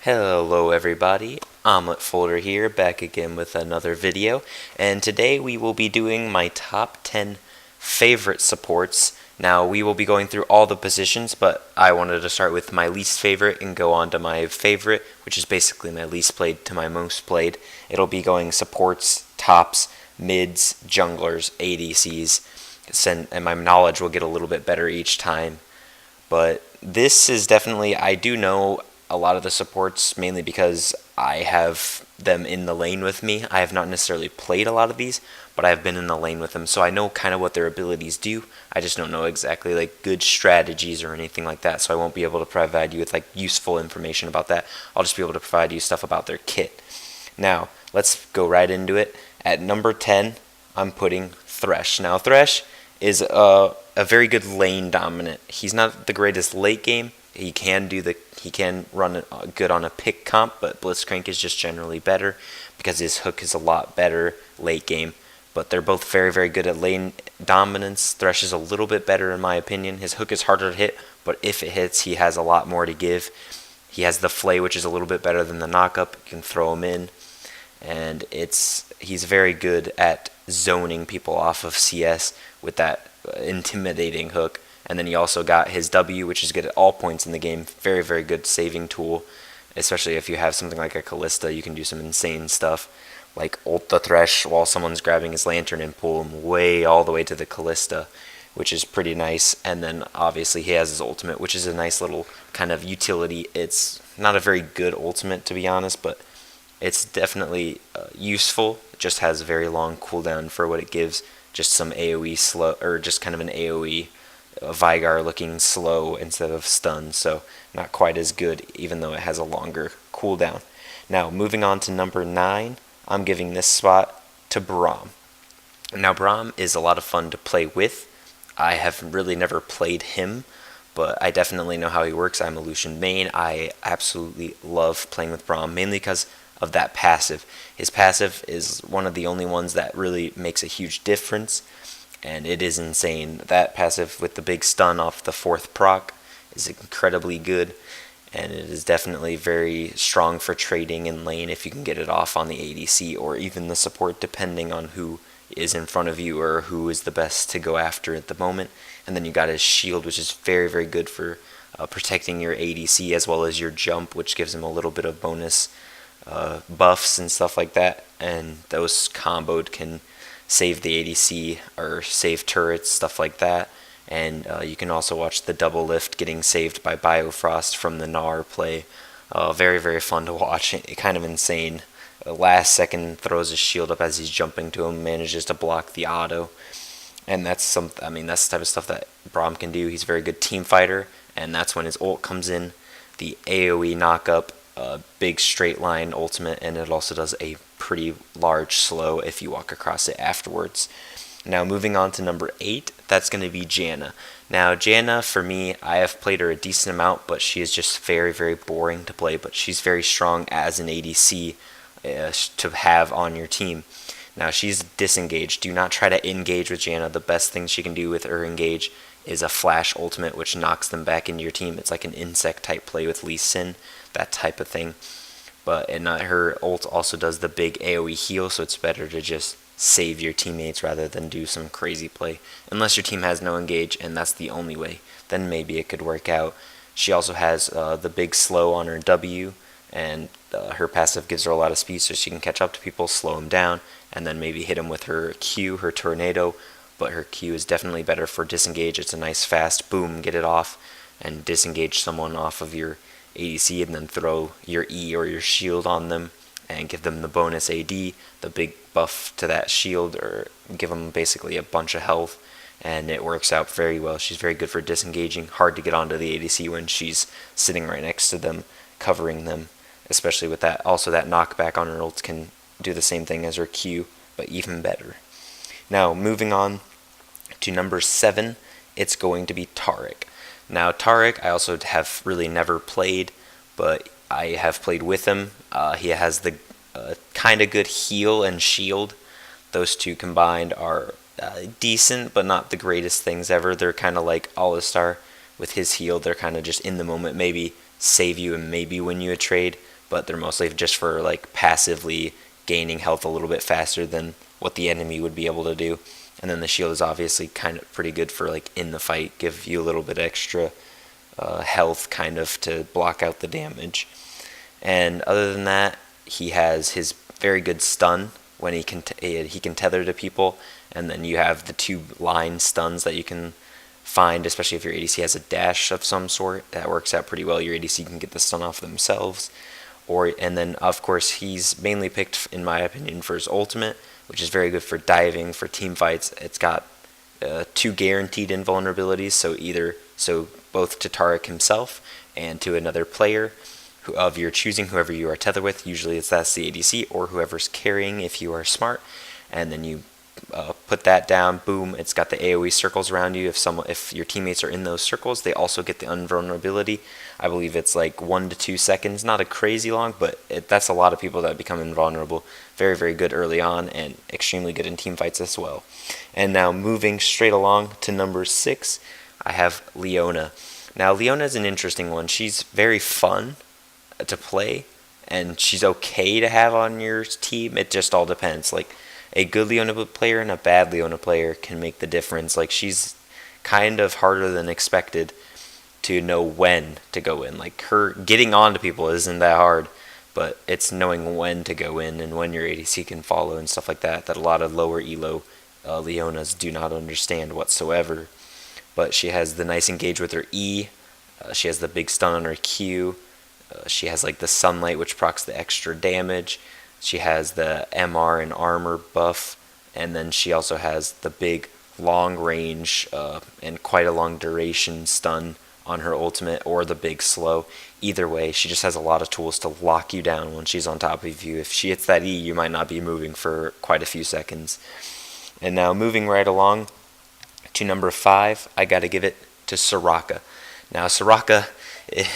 Hello everybody, Omelet Folder here, back again with another video, and today we will be doing my top 10 favorite supports. Now we will be going through all the positions, but I wanted to start with my least favorite and go on to my favorite, which is basically my least played to my most played. It'll be going supports, tops, mids, junglers, ADCs, and my knowledge will get a little bit better each time. But this is definitely, I do know a lot of the supports mainly because I have them in the lane with me. I have not necessarily played a lot of these, but I've been in the lane with them, so I know kind of what their abilities do. I just don't know exactly like good strategies or anything like that, so I won't be able to provide you with like useful information about that. I'll just be able to provide you stuff about their kit. Now, let's go right into it. At number 10, I'm putting Thresh. Now, Thresh is a very good lane dominant. He's not the greatest late game. He can run good on a pick comp, but Blitzcrank is just generally better because his hook is a lot better late game. But they're both very, very good at lane dominance. Thresh is a little bit better in my opinion. His hook is harder to hit, but if it hits, he has a lot more to give. He has the Flay, which is a little bit better than the knockup. You can throw him in, and he's very good at zoning people off of CS with that intimidating hook. And then he also got his W, which is good at all points in the game. Very, very good saving tool, especially if you have something like a Kalista. You can do some insane stuff, like ult the Thresh while someone's grabbing his lantern and pull him all the way to the Kalista, which is pretty nice. And then obviously he has his ultimate, which is a nice little kind of utility. It's not a very good ultimate, to be honest, but it's definitely useful. It just has a very long cooldown for what it gives. Just some AoE slow, or just kind of an AoE Vigar looking slow instead of stun, so not quite as good, even though it has a longer cooldown. Now, moving on to number 9, I'm giving this spot to Braum. Now, Braum is a lot of fun to play with. I have really never played him, but I definitely know how he works. I'm a Lucian main. I absolutely love playing with Braum, mainly because of that passive. His passive is one of the only ones that really makes a huge difference, and it is insane. That passive with the big stun off the 4th proc is incredibly good, and it is definitely very strong for trading in lane if you can get it off on the ADC or even the support, depending on who is in front of you or who is the best to go after at the moment. And then you got his shield, which is very, very good for protecting your ADC, as well as your jump, which gives him a little bit of bonus buffs and stuff like that, and those comboed can save the ADC or save turrets, stuff like that. And you can also watch the double lift getting saved by Biofrost from the Gnar play. Very, very fun to watch. Kind of insane. Last second throws his shield up as he's jumping to him, manages to block the auto. And that's that's the type of stuff that Braum can do. He's a very good team fighter, and that's when his ult comes in. The AoE knockup, big straight line ultimate, and it also does a pretty large slow if you walk across it afterwards. Now, moving on to number 8, that's going to be Janna. Now, Janna, for me, I have played her a decent amount, but she is just very, very boring to play, but she's very strong as an ADC to have on your team. Now, she's disengaged. Do not try to engage with Janna. The best thing she can do with her engage is a flash ultimate, which knocks them back into your team. It's like an insect type play with Lee Sin, that type of thing. But her ult also does the big AoE heal, so it's better to just save your teammates rather than do some crazy play. Unless your team has no engage, and that's the only way, then maybe it could work out. She also has the big slow on her W, and her passive gives her a lot of speed, so she can catch up to people, slow them down, and then maybe hit them with her Q, her tornado. But her Q is definitely better for disengage. It's a nice fast boom, get it off, and disengage someone off of your ADC, and then throw your E or your shield on them and give them the bonus AD, the big buff to that shield, or give them basically a bunch of health, and it works out very well. She's very good for disengaging, hard to get onto the ADC when she's sitting right next to them, covering them, especially with that. Also, that knockback on her ult can do the same thing as her Q, but even better. Now, moving on to number 7, it's going to be Taric. Now, Taric, I also have really never played, but I have played with him. He has the kind of good heal and shield. Those two combined are decent, but not the greatest things ever. They're kind of like Alistar with his heal. They're kind of just in the moment, maybe save you and maybe win you a trade, but they're mostly just for like passively gaining health a little bit faster than what the enemy would be able to do. And then the shield is obviously kind of pretty good for like in the fight, give you a little bit extra health kind of to block out the damage. And other than that, he has his very good stun when he can tether to people, and then you have the 2 line stuns that you can find, especially if your ADC has a dash of some sort. That works out pretty well. Your ADC can get the stun off themselves. And then of course he's mainly picked, in my opinion, for his ultimate, which is very good for diving, for team fights. It's got 2 guaranteed invulnerabilities, so both to Taric himself and to another player of your choosing, whoever you are tethered with. Usually that's the ADC or whoever's carrying if you are smart. And then you put that down, boom, it's got the AoE circles around you. If your teammates are in those circles, they also get the invulnerability. I believe it's like 1 to 2 seconds, not a crazy long, but that's a lot of people that become invulnerable. Very, very good early on and extremely good in team fights as well. And now moving straight along to number 6, I have Leona. Now Leona is an interesting one. She's very fun to play, and she's okay to have on your team. It just all depends. Like, a good Leona player and a bad Leona player can make the difference. Like, she's kind of harder than expected to know when to go in. Like, her getting on to people isn't that hard, but it's knowing when to go in and when your ADC can follow and stuff like that a lot of lower elo Leonas do not understand whatsoever. But she has the nice engage with her E. She has the big stun on her Q. She has like the sunlight, which procs the extra damage. She has the MR and armor buff, and then she also has the big long range and quite a long duration stun on her ultimate, or the big slow. Either way, she just has a lot of tools to lock you down when she's on top of you. If she hits that E, you might not be moving for quite a few seconds. And now moving right along to number 5, I gotta give it to Soraka. Now Soraka,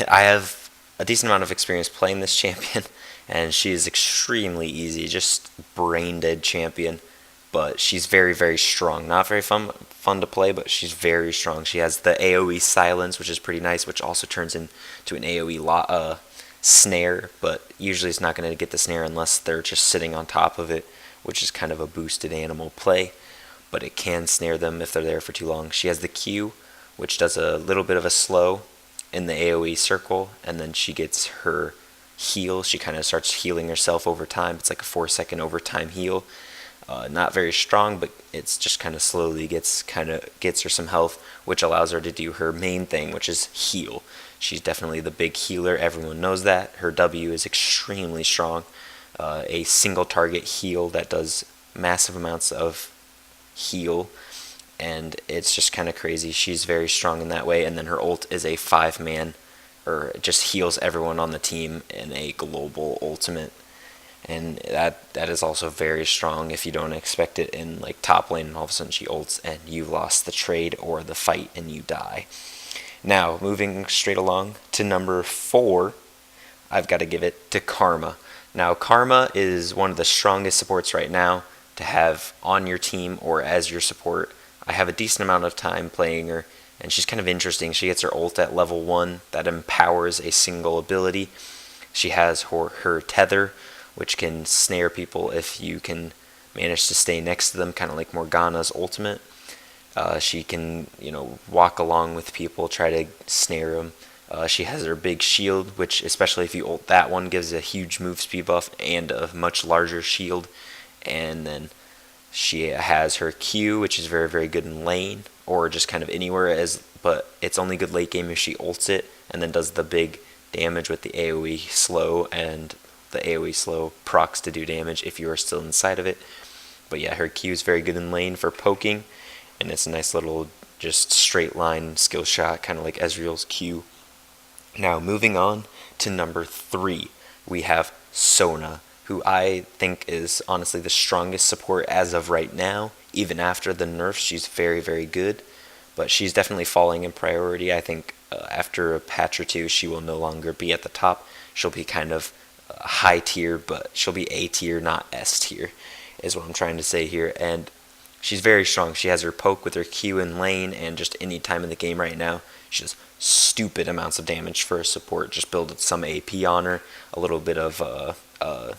I have a decent amount of experience playing this champion, and she is extremely easy, just brain dead champion. But she's very, very strong. Not very fun to play, but she's very strong. She has the AoE silence, which is pretty nice, which also turns into an AoE snare, but usually it's not going to get the snare unless they're just sitting on top of it, which is kind of a boosted animal play. But it can snare them if they're there for too long. She has the Q, which does a little bit of a slow in the AoE circle, and then she gets her heal. She kind of starts healing herself over time. It's like a 4-second overtime heal. Not very strong, but it's just kind of slowly gets her some health, which allows her to do her main thing, which is heal. She's definitely the big healer. Everyone knows that. Her W is extremely strong. A single target heal that does massive amounts of heal, and it's just kind of crazy. She's very strong in that way. And then her ult is a 5-man, or just heals everyone on the team in a global ultimate. And that is also very strong if you don't expect it in like top lane, and all of a sudden she ults and you lost the trade or the fight and you die. Now, moving straight along to number 4, I've got to give it to Karma. Now, Karma is one of the strongest supports right now to have on your team or as your support. I have a decent amount of time playing her, and she's kind of interesting. She gets her ult at level 1 that empowers a single ability. She has her tether, which can snare people if you can manage to stay next to them, kind of like Morgana's ultimate. She can, walk along with people, try to snare them. She has her big shield, which, especially if you ult that one, gives a huge move speed buff and a much larger shield. And then she has her Q, which is very, very good in lane, or just kind of anywhere, but it's only good late game if she ults it, and then does the big damage with the AoE slow, and the AoE slow procs to do damage if you are still inside of it. But yeah, her Q is very good in lane for poking, and it's a nice little just straight line skill shot, kind of like Ezreal's Q. Now moving on to number 3, we have Sona, who I think is honestly the strongest support as of right now. Even after the nerfs, she's very, very good, but she's definitely falling in priority. I think after a patch or two, she will no longer be at the top. She'll be kind of high tier, but she'll be A tier, not S tier, is what I'm trying to say here. And she's very strong. She has her poke with her Q in lane, and just any time in the game right now, She does stupid amounts of damage for a support. Just build some AP on her, a little bit of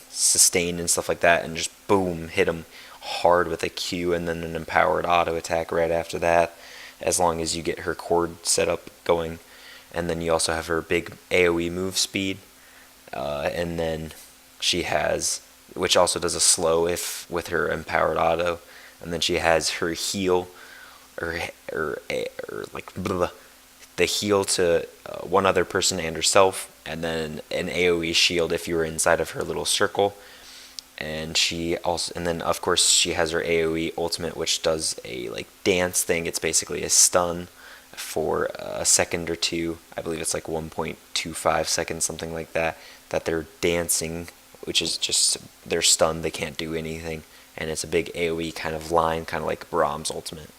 sustain and stuff like that, and just boom, hit them hard with a Q and then an empowered auto attack right after that, as long as you get her cord set up going. And then you also have her big AoE move speed, and then she has, which also does a slow if with her empowered auto, and then she has her heal, or like the heal to one other person and herself, and then an AoE shield if you were inside of her little circle. And then of course she has her AoE ultimate, which does a like dance thing. It's basically a stun for a second or two. I believe it's like 1.25 seconds, something like that. That they're dancing, which is just they're stunned. They can't do anything, and it's a big AoE kind of line, kind of like Braum's ultimate,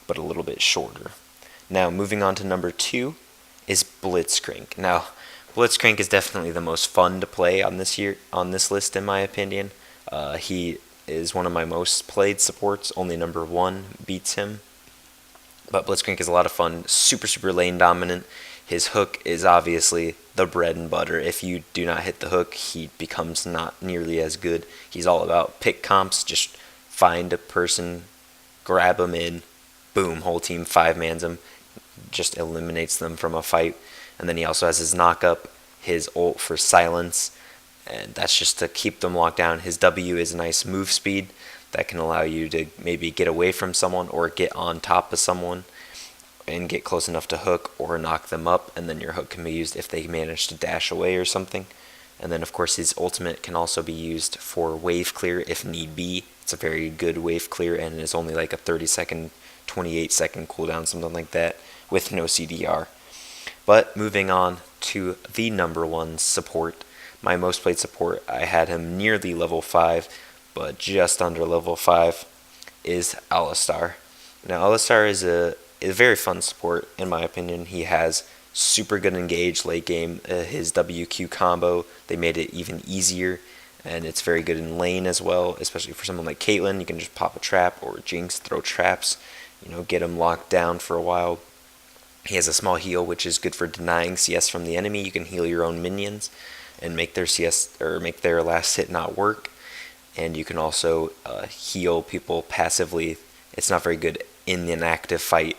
but a little bit shorter. Now moving on to number 2 is Blitzcrank. Now Blitzcrank is definitely the most fun to play on this list in my opinion. He is one of my most played supports. Only number 1 beats him. But Blitzcrank is a lot of fun. Super lane dominant. His hook is obviously the bread and butter. If you do not hit the hook, he becomes not nearly as good. He's all about pick comps. Just find a person, grab them in, boom, whole team 5-mans them, just eliminates them from a fight. And then he also has his knock-up, his ult for silence, and that's just to keep them locked down. His W is a nice move speed that can allow you to maybe get away from someone or get on top of someone and get close enough to hook or knock them up, and then your hook can be used if they manage to dash away or something. And then of course his ultimate can also be used for wave clear if need be. It's a very good wave clear, and it's only like a 30-second, 28-second cooldown, something like that, with no CDR. But moving on to the number 1 support, my most played support, I had him nearly level 5, but just under level 5, is Alistar. Now Alistar is a very fun support in my opinion. He has super good engage late game. His WQ combo, they made it even easier, and it's very good in lane as well, especially for someone like Caitlyn. You can just pop a trap or Jinx, throw traps, get him locked down for a while. He has a small heal, which is good for denying CS from the enemy. You can heal your own minions and make their CS or make their last hit not work. And you can also heal people passively. It's not very good in an active fight,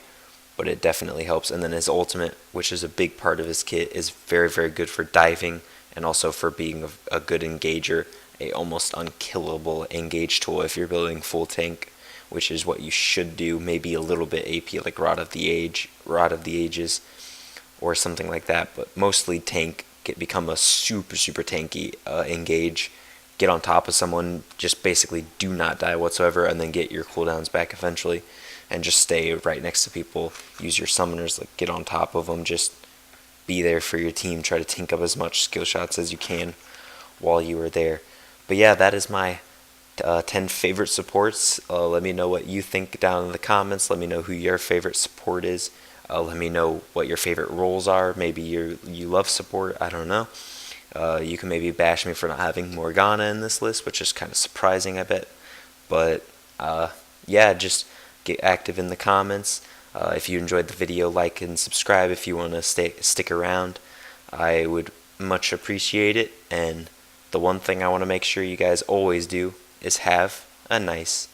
but it definitely helps. And then his ultimate, which is a big part of his kit, is very good for diving and also for being a good engager, a almost unkillable engage tool if you're building full tank, which is what you should do. Maybe a little bit AP like Rod of the Ages, or something like that, but mostly tank. Become a super tanky engage, get on top of someone, just basically do not die whatsoever, and then get your cooldowns back eventually, and just stay right next to people. Use your summoners, like get on top of them, just be there for your team. Try to tank up as much skill shots as you can while you are there. But yeah, that is my 10 favorite supports. Let me know what you think down in the comments. Let me know who your favorite support is. Let me know what your favorite roles are. Maybe you love support. I don't know. You can maybe bash me for not having Morgana in this list, which is kind of surprising, I bet. But yeah, just get active in the comments. If you enjoyed the video, like and subscribe if you want to stick around. I would much appreciate it. And the one thing I want to make sure you guys always do is have a nice